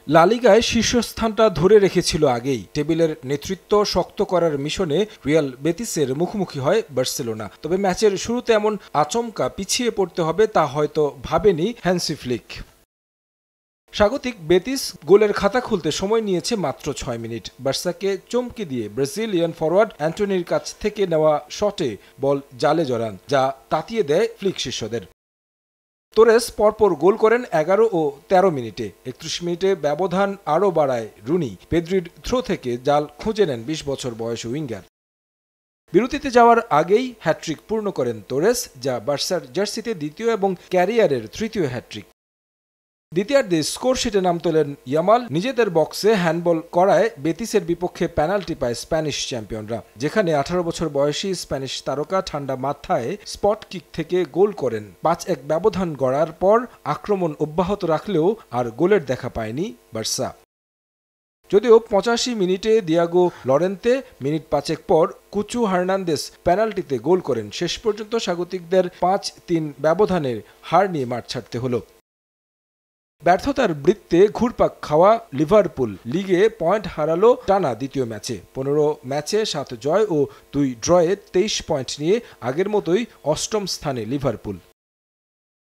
লা লিগায় শীর্ষস্থানটা ধরে রেখেছিল আগেই। টেবিলের নেতৃত্ব শক্ত করার মিশনে রিয়াল বেতিসের মুখোমুখি হয় বার্সেলোনা। তবে ম্যাচের শুরুতে এমন আচমকা পিছিয়ে পড়তে হবে তা হয়তো ভাবেনি হ্যান্সি ফ্লিক। স্বাগতিক বেতিস গোলের খাতা খুলতে সময় নিয়েছে মাত্র ৬ মিনিট। বার্সাকে চমকে দিয়ে ব্রাজিলিয়ান ফরোয়ার্ড অ্যান্টনির কাছ থেকে নেওয়া শটে বল জালে জড়ান, যা তাতিয়ে দেয় ফ্লিক শিষ্যদের। তোরেস পরপর গোল করেন ১১ ও ১৩ মিনিটে। ৩১ মিনিটে ব্যবধান আরও বাড়ায় রুনি। পেদ্রির থ্রো থেকে জাল খুঁজে নেন ২০ বছর বয়সী উইঙ্গার। বিরতিতে যাওয়ার আগেই হ্যাট্রিক পূর্ণ করেন তোরেস, যা বার্সার জার্সিতে দ্বিতীয় এবং ক্যারিয়ারের তৃতীয় হ্যাট্রিক। দ্বিতীয়ার্ধে স্কোর শিটে নাম তোলেন ইয়ামাল। নিজেদের বক্সে হ্যান্ডবল করায় বেতিসের বিপক্ষে পেনাল্টি পায় স্প্যানিশ চ্যাম্পিয়নরা, যেখানে ১৮ বছর বয়সী স্প্যানিশ তারকা ঠান্ডা মাথায় স্পট কিক থেকে গোল করেন। ৫-১ ব্যবধান গড়ার পর আক্রমণ অব্যাহত রাখলেও আর গোলের দেখা পায়নি বার্সা। যদিও ৮৫ মিনিটে দিয়াগো লরেন্তে, মিনিট ৫ পর কুচু হার্নান্দেস পেনাল্টিতে গোল করেন। শেষ পর্যন্ত স্বাগতিকদের ৫-৩ ব্যবধানের হার নিয়ে মাঠ ছাড়তে হলো। ব্যর্থতার বৃত্তে ঘুরপাক খাওয়া লিভারপুল লিগে পয়েন্ট হারালো টানা দ্বিতীয় ম্যাচে। ১৫ ম্যাচে ৭ জয় ও ২ ড্রয়ে ২৩ পয়েন্ট নিয়ে আগের মতোই অষ্টম স্থানে লিভারপুল।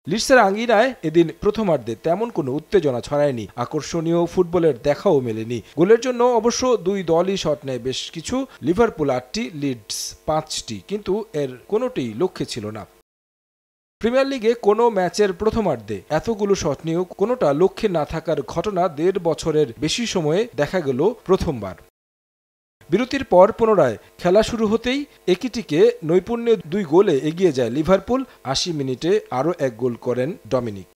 লিডসের আঙ্গিনায় এদিন প্রথমার্ধে তেমন কোনো উত্তেজনা ছড়ায়নি, আকর্ষণীয় ফুটবলের দেখাও মেলেনি। গোলের জন্য অবশ্য দুই দলই শট নেয় বেশ কিছু। লিভারপুল ৮টি, লিডস ৫টি, কিন্তু এর কোনোটিই লক্ষ্যে ছিল না। প্রিমিয়ার লিগে কোনো ম্যাচের প্রথমার্ধে এতগুলো শট নিয়েও কোনোটা লক্ষ্যে না থাকার ঘটনা ১.৫ বছরের বেশি সময়ে দেখা গেল প্রথমবার। বিরতির পর পুনরায় খেলা শুরু হতেই একিটিকে নৈপুণ্যে ২ গোলে এগিয়ে যায় লিভারপুল। ৮০ মিনিটে আরও ১ গোল করেন ডমিনিক।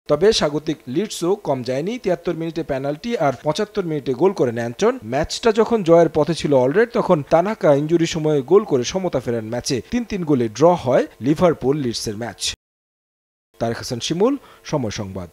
তবে স্বাগতিক লিডসও কম যায়নি। ৭৩ মিনিটে পেনাল্টি আর ৭৫ মিনিটে গোল করেন অ্যান্টন। ম্যাচটা যখন জয়ের পথে ছিল অলরেডি, তখন তানাকা ইনজুরি সময়ে গোল করে সমতা ফেরান ম্যাচে। ৩-৩ গোলে ড্র হয় লিভারপুল লিডসের ম্যাচ। তারেক হাসান শিমুল, সময় সংবাদ।